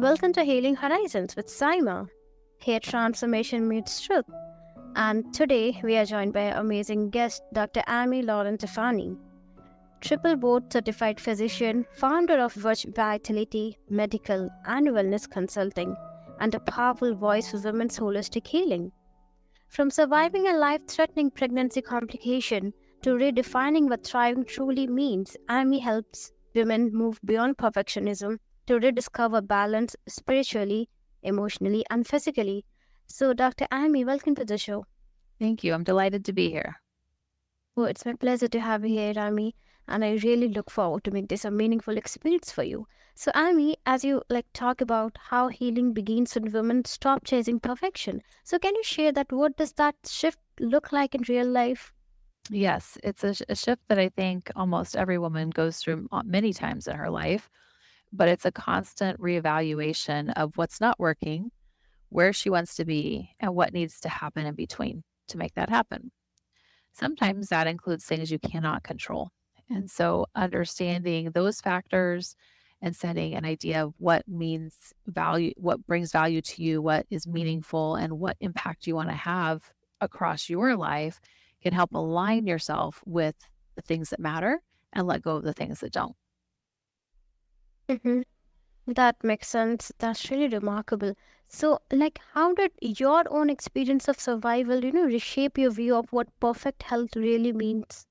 Welcome to Healing Horizons with Saima. Here, transformation meets truth. And today, we are joined by our amazing guest, Dr. Amy Loden Tiffany, triple board certified physician, founder of Virt Vitality Medical and Wellness Consulting, and a powerful voice for women's holistic healing. From surviving a life threatening pregnancy complication to redefining what thriving truly means, Amy helps women move beyond perfectionism to rediscover balance spiritually, emotionally, and physically. So, Dr. Amy, welcome to the show. Thank you. I'm delighted to be here. Oh, it's my pleasure to have you here, Amy, and I really look forward to make this a meaningful experience for you. So, Amy, as you talk about how healing begins when women stop chasing perfection, so can you share that? What does that shift look like in real life? Yes, it's a shift that I think almost every woman goes through many times in her life, but it's a constant reevaluation of what's not working, where she wants to be, and what needs to happen in between to make that happen. Sometimes that includes things you cannot control. And so understanding those factors and setting an idea of what means value, what brings value to you, what is meaningful, and what impact you want to have across your life can help align yourself with the things that matter and let go of the things that don't. Hmm. That makes sense. That's really remarkable. So, how did your own experience of survival, reshape your view of what perfect health really means?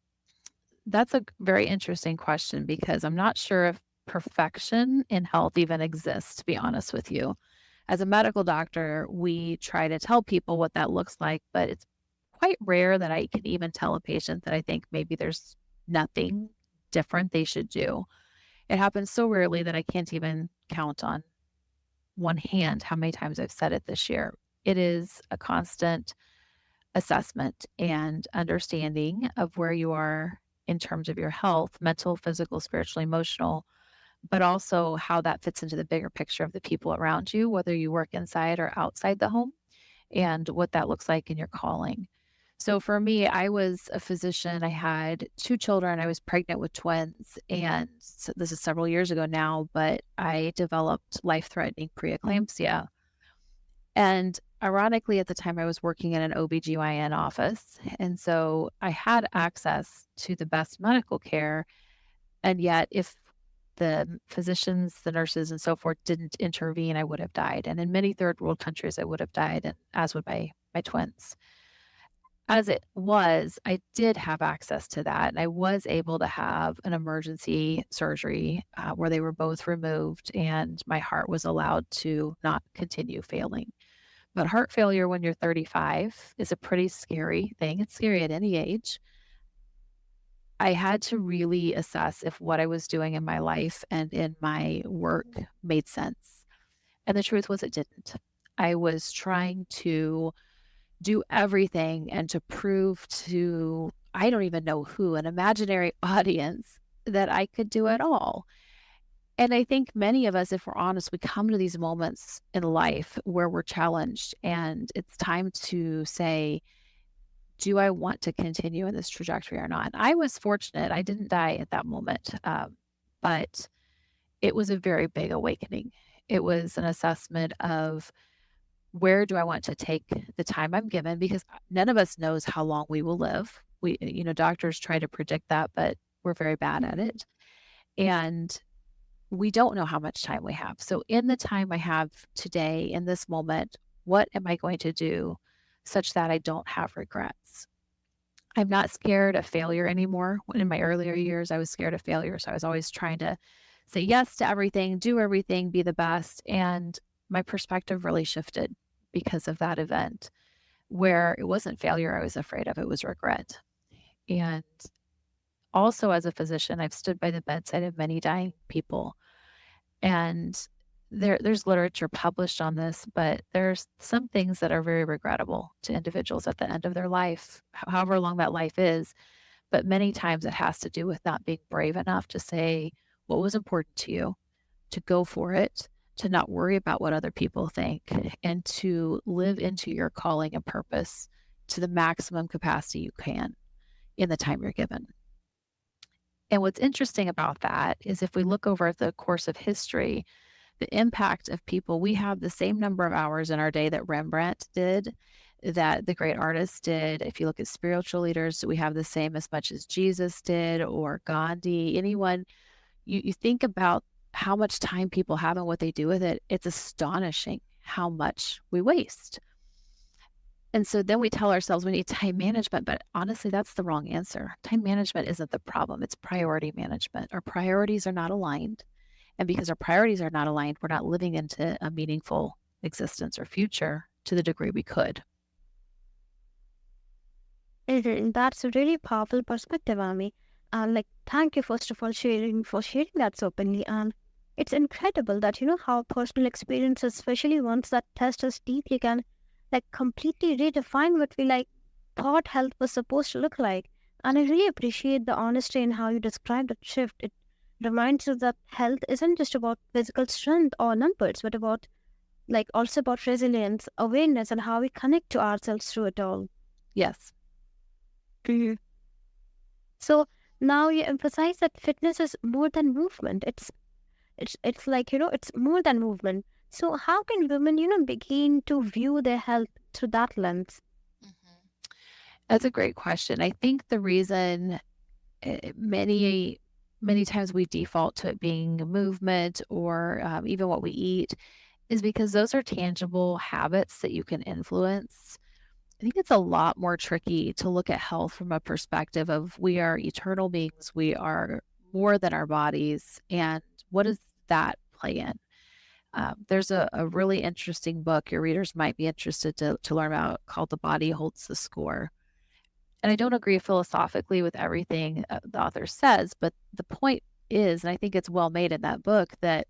That's a very interesting question because I'm not sure if perfection in health even exists, to be honest with you. As a medical doctor, we try to tell people what that looks like, but it's quite rare that I can even tell a patient that I think maybe there's nothing different they should do. It happens so rarely that I can't even count on one hand how many times I've said it this year. It is a constant assessment and understanding of where you are in terms of your health, mental, physical, spiritual, emotional, but also how that fits into the bigger picture of the people around you, whether you work inside or outside the home, and what that looks like in your calling. So for me, I was a physician. I had two children. I was pregnant with twins. And so this is several years ago now, but I developed life threatening preeclampsia. And ironically, at the time, I was working in an OBGYN office. And so I had access to the best medical care. And yet, if the physicians, the nurses, and so forth didn't intervene, I would have died. And in many third world countries, I would have died, and as would my twins. As it was, I did have access to that, and I was able to have an emergency surgery where they were both removed, and my heart was allowed to not continue failing. But heart failure when you're 35 is a pretty scary thing. It's scary at any age. I had to really assess if what I was doing in my life and in my work made sense. And the truth was, it didn't. I was trying to do everything and to prove to, I don't even know who, an imaginary audience, that I could do it all. And I think many of us, if we're honest, we come to these moments in life where we're challenged and it's time to say, do I want to continue in this trajectory or not? I was fortunate. I didn't die at that moment, but it was a very big awakening. It was an assessment of where do I want to take the time I'm given because none of us knows how long we will live. Doctors try to predict that, but we're very bad at it. And we don't know how much time we have. So in the time I have today, in this moment, what am I going to do such that I don't have regrets? I'm not scared of failure anymore. In my earlier years, I was scared of failure. So I was always trying to say yes to everything, do everything, be the best. And my perspective really shifted because of that event where it wasn't failure I was afraid of, it was regret. And also as a physician, I've stood by the bedside of many dying people. And there's literature published on this, but there's some things that are very regrettable to individuals at the end of their life, however long that life is. But many times it has to do with not being brave enough to say what was important to you, to go for it, to not worry about what other people think, and to live into your calling and purpose to the maximum capacity you can in the time you're given. And what's interesting about that is if we look over the course of history, the impact of people. We have the same number of hours in our day that Rembrandt did, that the great artists did. If you look at spiritual leaders, we have the same as much as Jesus did or Gandhi, anyone. You think about how much time people have and what they do with it. It's astonishing how much we waste. And so then we tell ourselves we need time management, but honestly, that's the wrong answer. Time management isn't the problem. It's priority management. Our priorities are not aligned. And because our priorities are not aligned, we're not living into a meaningful existence or future to the degree we could. That's a really powerful perspective, Ami. And like, thank you first of all sharing that so openly. And it's incredible that how personal experiences, especially ones that test us deeply, can like completely redefine what we like thought health was supposed to look like. And I really appreciate the honesty in how you describe the shift. It reminds us that health isn't just about physical strength or numbers, but about like also about resilience, awareness, and how we connect to ourselves through it all. Yes. Mhm. So now you emphasize that fitness is more than movement. It's like it's more than movement. So how can women begin to view their health through that lens? Mhm. That's a great question. I think the reason many times we default to it being movement or even what we eat is because those are tangible habits that you can influence. I think it's a lot more tricky to look at health from a perspective of we are eternal beings, we are more than our bodies, and what does that play in? There's a really interesting book your readers might be interested to learn about called The Body Holds the Score. And I don't agree philosophically with everything the author says, but the point is, and I think it's well made in that book, that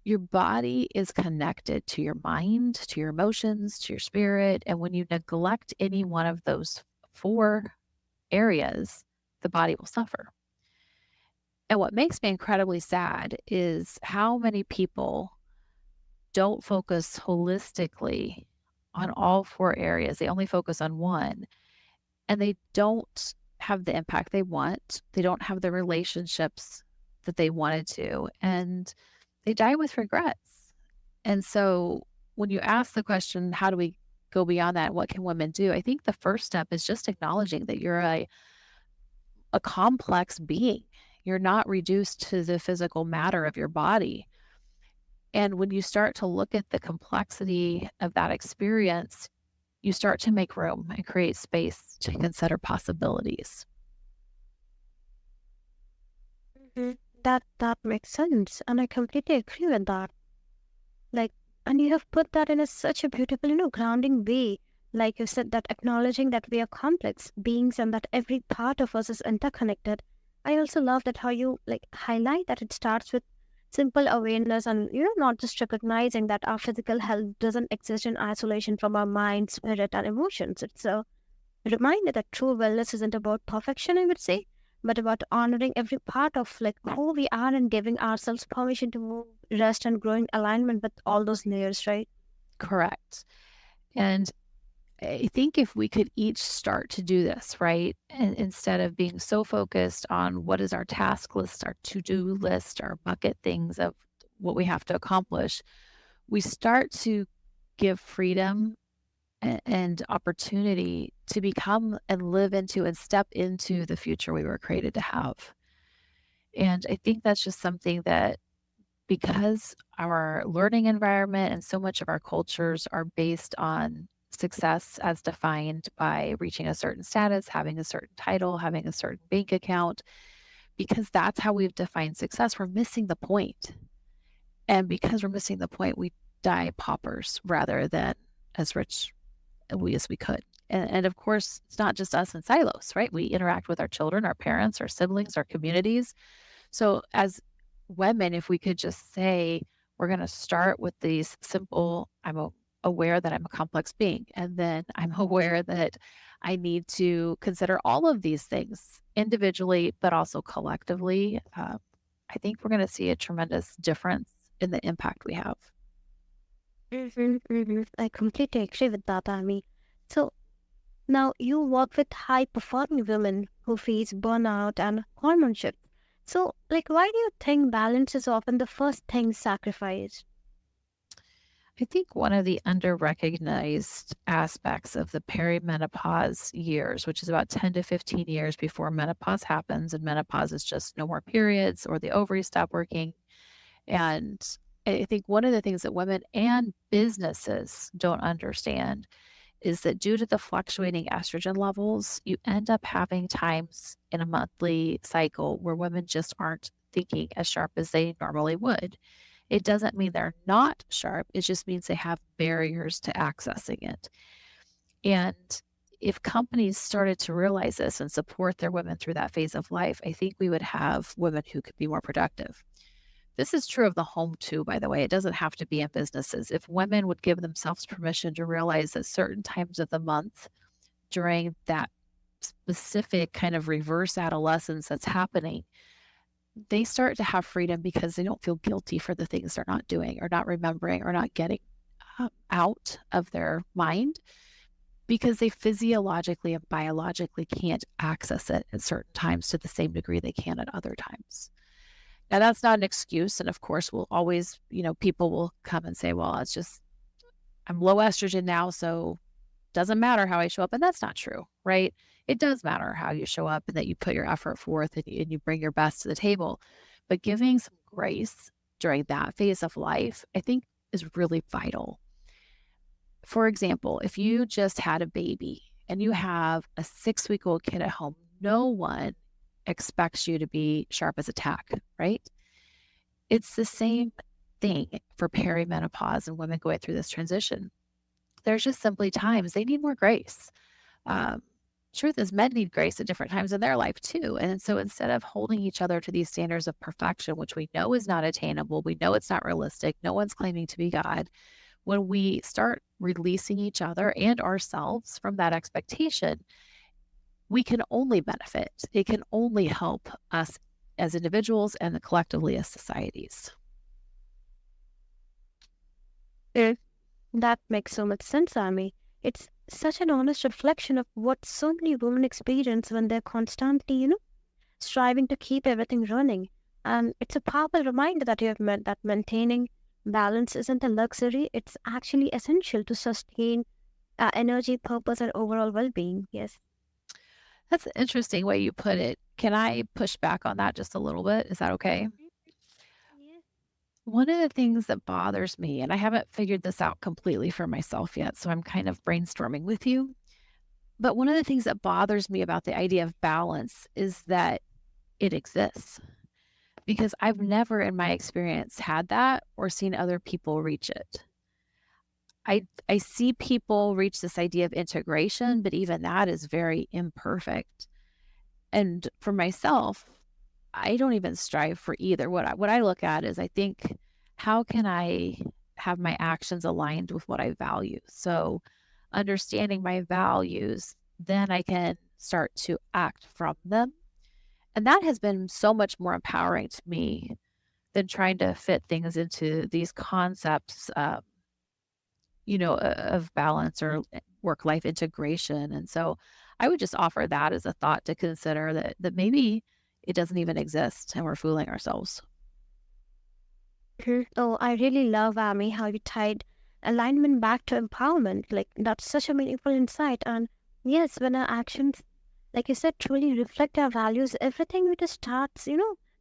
your body is connected to your mind, to your emotions, to your spirit. And when you neglect any one of those four areas, the body will suffer. And what makes me incredibly sad is how many people don't focus holistically on all four areas. They only focus on one and they don't have the impact they want. They don't have the relationships that they wanted to. And they die with regrets. And so when you ask the question, how do we go beyond that? What can women do? I think the first step is just acknowledging that you're a complex being. You're not reduced to the physical matter of your body. And when you start to look at the complexity of that experience, you start to make room and create space to consider possibilities. That makes sense, and I completely agree with that. Like, and you have put that in such a beautiful, grounding way. Like you said, that acknowledging that we are complex beings and that every part of us is interconnected. I also love that how you like highlight that it starts with simple awareness and not just recognizing that our physical health doesn't exist in isolation from our mind, spirit, and emotions. It's a reminder that true wellness isn't about perfection, I would say, but about honoring every part of like who we are and giving ourselves permission to move, rest, and grow in alignment with all those layers, right? Correct. And I think if we could each start to do this, right? And instead of being so focused on what is our task list, our to do list, our bucket things of what we have to accomplish, we start to give freedom and opportunity to become and live into and step into the future we were created to have. And I think that's just something that because our learning environment and so much of our cultures are based on success as defined by reaching a certain status, having a certain title, having a certain bank account, because that's how we've defined success, we're missing the point. And because we're missing the point, we die paupers rather than as rich as we could. And of course, it's not just us in silos, right? We interact with our children, our parents, our siblings, our communities. So as women, if we could just say, we're going to start with these simple, aware that I'm a complex being. And then I'm aware that I need to consider all of these things individually, but also collectively. I think we're going to see a tremendous difference in the impact we have. I completely agree with that, Amy. So now you work with high performing women who face burnout and hormone shifts. So, like, why do you think balance is often the first thing sacrificed? I think one of the under-recognized aspects of the perimenopause years, which is about 10 to 15 years before menopause happens, and menopause is just no more periods or the ovaries stop working. And I think one of the things that women and businesses don't understand is that due to the fluctuating estrogen levels, you end up having times in a monthly cycle where women just aren't thinking as sharp as they normally would. It doesn't mean they're not sharp, it just means they have barriers to accessing it. And if companies started to realize this and support their women through that phase of life, I think we would have women who could be more productive. This is true of the home too, by the way. It doesn't have to be in businesses. If women would give themselves permission to realize that certain times of the month during that specific kind of reverse adolescence that's happening, they start to have freedom because they don't feel guilty for the things they're not doing or not remembering or not getting out of their mind because they physiologically and biologically can't access it at certain times to the same degree they can at other times. Now, that's not an excuse. And of course, we'll always, people will come and say, well, it's just, I'm low estrogen now, so doesn't matter how I show up. And that's not true, right? It does matter how you show up and that you put your effort forth and you bring your best to the table. But giving some grace during that phase of life, I think is really vital. For example, if you just had a baby and you have a 6-week-old kid at home, no one expects you to be sharp as a tack, right? It's the same thing for perimenopause and women going through this transition. There's just simply times they need more grace. Truth is, men need grace at different times in their life too. And so instead of holding each other to these standards of perfection, which we know is not attainable, we know it's not realistic, no one's claiming to be God, when we start releasing each other and ourselves from that expectation, we can only benefit. It can only help us as individuals and collectively as societies. That makes so much sense, Amy. It's such an honest reflection of what so many women experience when they're constantly, striving to keep everything running. And it's a powerful reminder that you have met that maintaining balance isn't a luxury, it's actually essential to sustain energy, purpose, and overall well being. Yes. That's an interesting way you put it. Can I push back on that just a little bit? Is that okay? Yeah. One of the things that bothers me, and I haven't figured this out completely for myself yet, so I'm kind of brainstorming with you. But one of the things that bothers me about the idea of balance is that it exists because I've never in my experience had that or seen other people reach it. I see people reach this idea of integration, but even that is very imperfect. And for myself, I don't even strive for either. What I look at is I think, how can I have my actions aligned with what I value? So understanding my values, then I can start to act from them. And that has been so much more empowering to me than trying to fit things into these concepts, of balance or work life integration. And so I would just offer that as a thought to consider that maybe it doesn't even exist and we're fooling ourselves. Oh, I really love, Amy, how you tied alignment back to empowerment. Like, that's such a meaningful insight. And yes, when our actions, like you said, truly reflect our values, everything we just starts,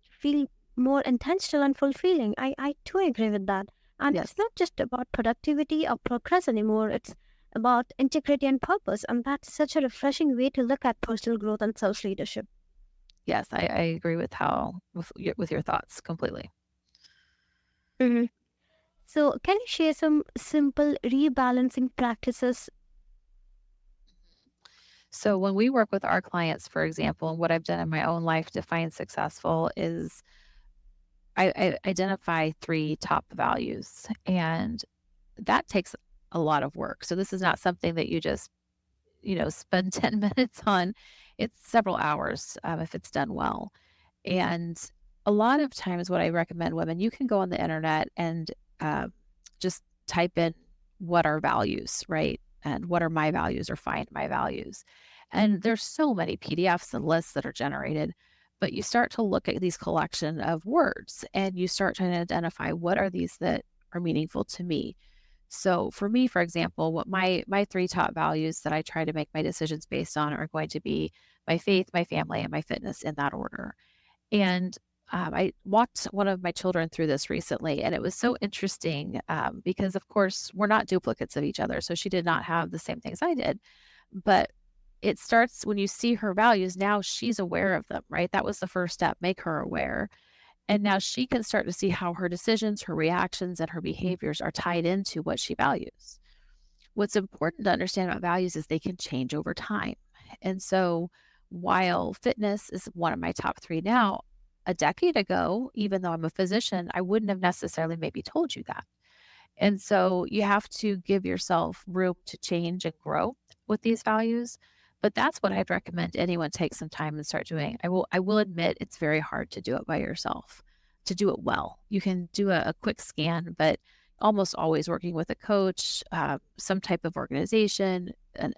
feel more intentional and fulfilling. I too agree with that. And Yes. it's not just about productivity or progress anymore. It's about integrity and purpose. And that's such a refreshing way to look at personal growth and self leadership. Yes, I agree with your thoughts completely. So, can you share some simple rebalancing practices? So when we work with our clients, for example, and what I've done in my own life to find successful is I identify 3 top values, and that takes a lot of work. So this is not something that you just, spend 10 minutes on. It's several hours if it's done well. And a lot of times, what I recommend women, you can go on the internet and uh, just type in what are values, right? And what are my values or find my values. And there's so many PDFs and lists that are generated, but you start to look at these collection of words and you start trying to identify what are these that are meaningful to me. So for me, for example, what my three top values that I try to make my decisions based on are going to be my faith, my family, and my fitness in that order. And I walked one of my children through this recently, and it was so interesting because, of course, we're not duplicates of each other. So she did not have the same things I did. But it starts when you see her values. Now she's aware of them, right? That was the first step, make her aware. And now she can start to see how her decisions, her reactions, and her behaviors are tied into what she values. What's important to understand about values is they can change over time. And so while fitness is one of my top three now, a decade ago, even though I'm a physician, I wouldn't have necessarily maybe told you that. And so you have to give yourself room to change and grow with these values. But that's what I'd recommend anyone take some time and start doing. I will admit it's very hard to do it by yourself, to do it well. You can do a quick scan, but almost always working with a coach, some type of organization, and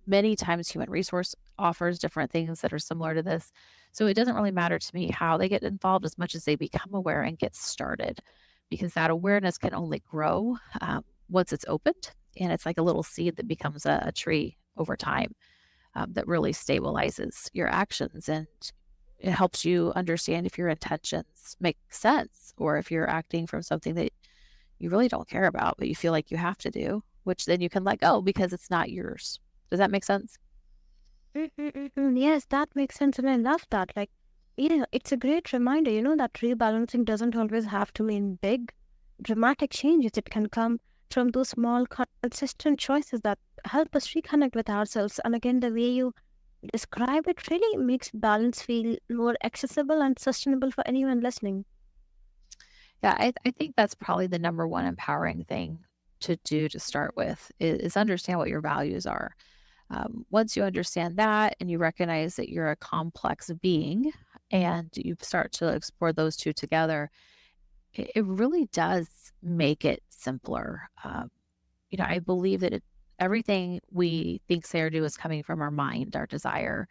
many times human resource offers different things that are similar to this. So it doesn't really matter to me how they get involved as much as they become aware and get started, because that awareness can only grow once it's opened. And it's like a little seed that becomes a tree over time that really stabilizes your actions. And it helps you understand if your intentions make sense or if you're acting from something that you really don't care about, but you feel like you have to do, which then you can let go because it's not yours. Does that make sense? Yes, that makes sense, and I love that. Like, yeah, it's a great reminder, that rebalancing doesn't always have to mean big, dramatic changes. It can come from those small, consistent choices that help us reconnect with ourselves. And again, the way you describe it really makes balance feel more accessible and sustainable for anyone listening. Yeah, I think that's probably the number one empowering thing to do to start with is understand what your values are. Once you understand that and you recognize that you're a complex being and you start to explore those two together, it really does make it simpler. I believe that everything we think, say, or do is coming from our mind, our desire.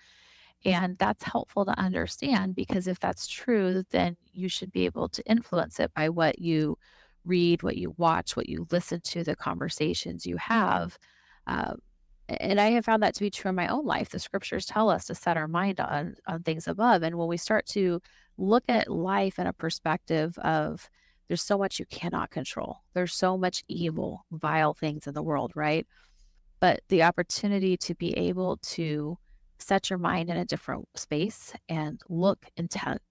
And that's helpful to understand because if that's true, then you should be able to influence it by what you read, what you watch, what you listen to, the conversations you have. Um, and I have found that to be true in my own life. The scriptures tell us to set our mind on things above. And when we start to look at life in a perspective of there's so much you cannot control. There's so much evil, vile things in the world, right? But the opportunity to be able to set your mind in a different space and look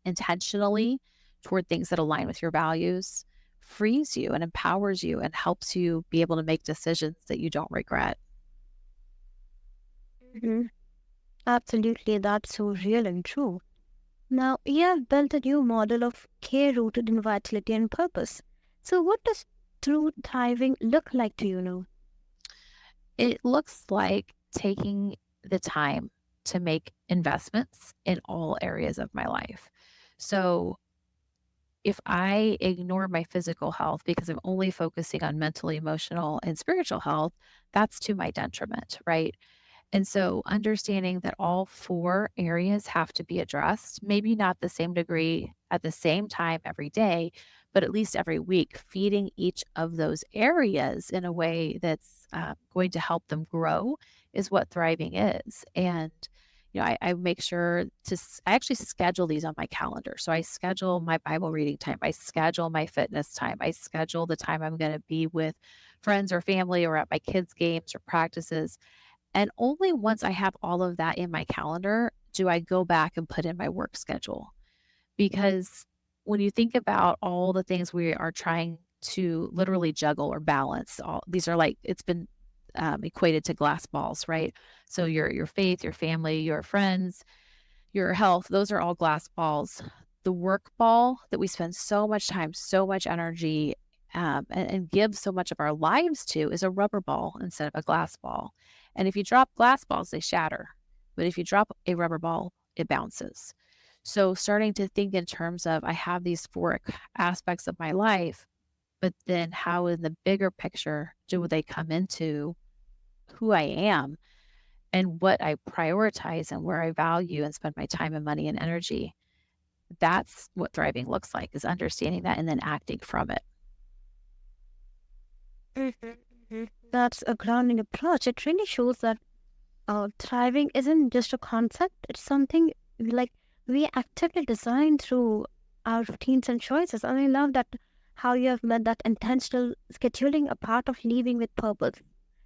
intentionally toward things that align with your values frees you and empowers you and helps you be able to make decisions that you don't regret. Mhm. Absolutely, that's so real and true. Now, you have built a new model of care rooted in vitality and purpose. So, what does true thriving look like to you now? It looks like taking the time to make investments in all areas of my life. So, if I ignore my physical health because I'm only focusing on mental, emotional, and spiritual health, that's to my detriment, right? And so understanding that all four areas have to be addressed, maybe not the same degree at the same time every day, but at least every week, feeding each of those areas in a way that's going to help them grow is what thriving is. And I make sure I actually schedule these on my calendar. So I schedule my Bible reading time. I schedule my fitness time. I schedule the time I'm going to be with friends or family or at my kids' games or practices, and only once I have all of that in my calendar do I go back and put in my work schedule. Because when you think about all the things we are trying to literally juggle or balance, all these are like it's been equated to glass balls, right? So your faith, your family, your friends, your health, those are all glass balls. The work ball that we spend so much time, so much energy, and give so much of our lives to is a rubber ball instead of a glass ball. And if you drop glass balls, they shatter. But if you drop a rubber ball, it bounces. So starting to think in terms of I have these four aspects of my life, but then how in the bigger picture do they come into who I am and what I prioritize and where I value and spend my time and money and energy. That's what thriving looks like is understanding that and then acting from it. Mhm. That's a grounding approach. It really shows that thriving isn't just a concept, it's something like we actively design through our routines and choices. And I love that how you have made that intentional scheduling a part of living with purpose.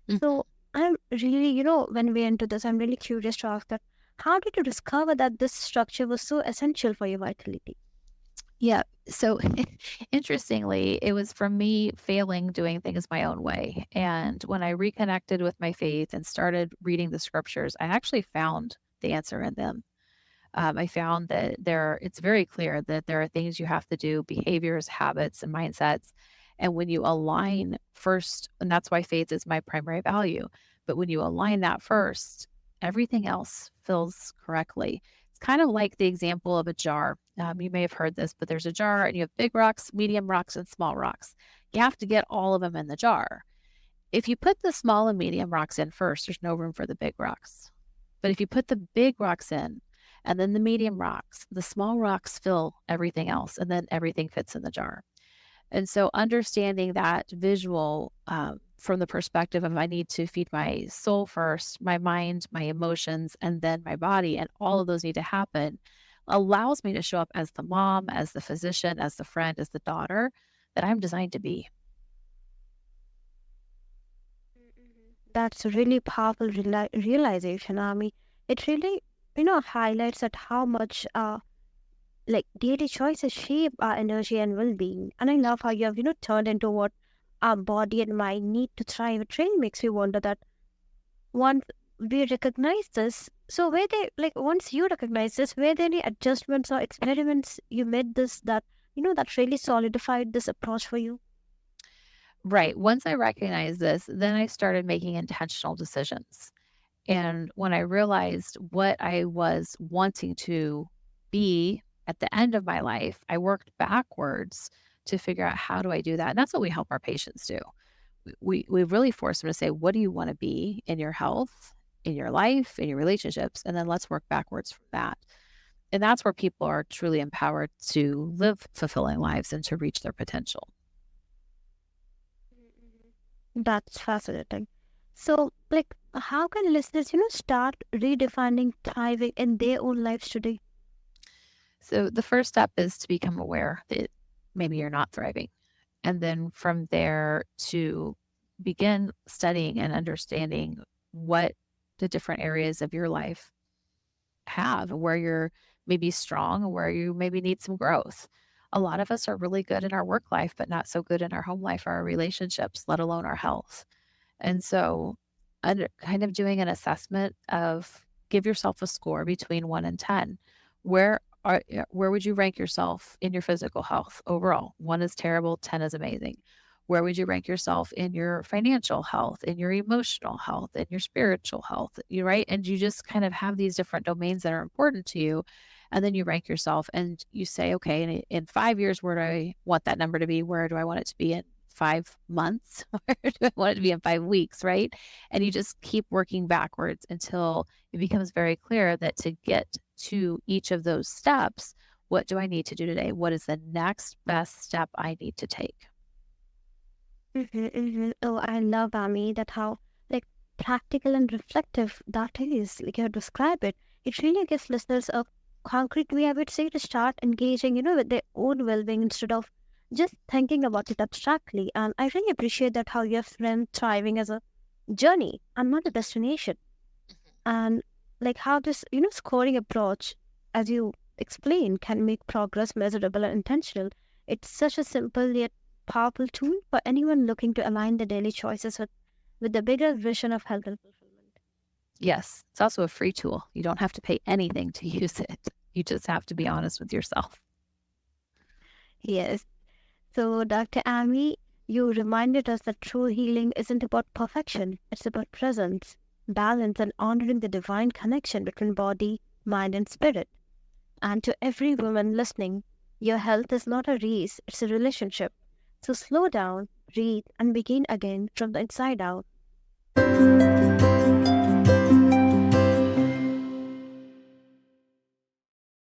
Mhm. So I'm really, when we enter this, I'm really curious to ask that how did you discover that this structure was so essential for your vitality? Yeah. So interestingly, it was from me failing doing things my own way. And when I reconnected with my faith and started reading the scriptures, I actually found the answer in them. I found that it's very clear that there are things you have to do, behaviors, habits, and mindsets. And when you align first, and that's why faith is my primary value, but when you align that first, everything else fills correctly. It's kind of like the example of a jar. You may have heard this, but there's a jar and you have big rocks, medium rocks, and small rocks. You have to get all of them in the jar. If you put the small and medium rocks in first, there's no room for the big rocks. But if you put the big rocks in and then the medium rocks, the small rocks fill everything else and then everything fits in the jar. And so understanding that visual from the perspective of I need to feed my soul first, my mind, my emotions, and then my body, and all of those need to happen allows me to show up as the mom, as the physician, as the friend, as the daughter that I'm designed to be. That's a really powerful realization. I mean, it really, highlights that how much like daily choices shape our energy and well-being. And I love how you have, turned into what our body and mind need to thrive. It really makes me wonder that once we recognize this, so were they like once you recognize this, were there any adjustments or experiments you made this that that really solidified this approach for you? Right. Once I recognized this, then I started making intentional decisions. And when I realized what I was wanting to be at the end of my life, I worked backwards to figure out how do I do that. And that's what we help our patients do. We really force them to say, what do you want to be in your health, in your life, in your relationships? And then let's work backwards from that. And that's where people are truly empowered to live fulfilling lives and to reach their potential. That's fascinating. So, like, how can listeners, start redefining thriving in their own lives today? So the first step is to become aware that maybe you're not thriving. And then from there to begin studying and understanding what the different areas of your life have, where you're maybe strong and where you maybe need some growth. A lot of us are really good in our work life, but not so good in our home life, our relationships, let alone our health. And so, kind of doing an assessment of give yourself a score between 1 and 10. Where would you rank yourself in your physical health overall? 1 is terrible, 10 is amazing. Where would you rank yourself in your financial health, in your emotional health, in your spiritual health? You right? And you just kind of have these different domains that are important to you. And then you rank yourself and you say, okay, in 5 years, where do I want that number to be? Where do I want it to be in 5 months? Where do I want it to be in 5 weeks? Right. And you just keep working backwards until it becomes very clear that to get to each of those steps, what do I need to do today? What is the next best step I need to take? Oh, I love Amy that how like practical and reflective that is. Like you describe it, it really gives listeners a concrete way, I would say, to start engaging, with their own well-being instead of just thinking about it abstractly. And I really appreciate that how you have framed thriving as a journey and not a destination. And like how this, scoring approach, as you explained, can make progress measurable and intentional. It's such a simple yet powerful tool for anyone looking to align their daily choices with the bigger vision of health and fulfillment. Yes, it's also a free tool. You don't have to pay anything to use it. You just have to be honest with yourself. Yes. So, Dr. Amy, you reminded us that true healing isn't about perfection, it's about presence, balance, and honoring the divine connection between body, mind, and spirit. And to every woman listening, your health is not a race, it's a relationship. So slow down, breathe, and begin again from the inside out.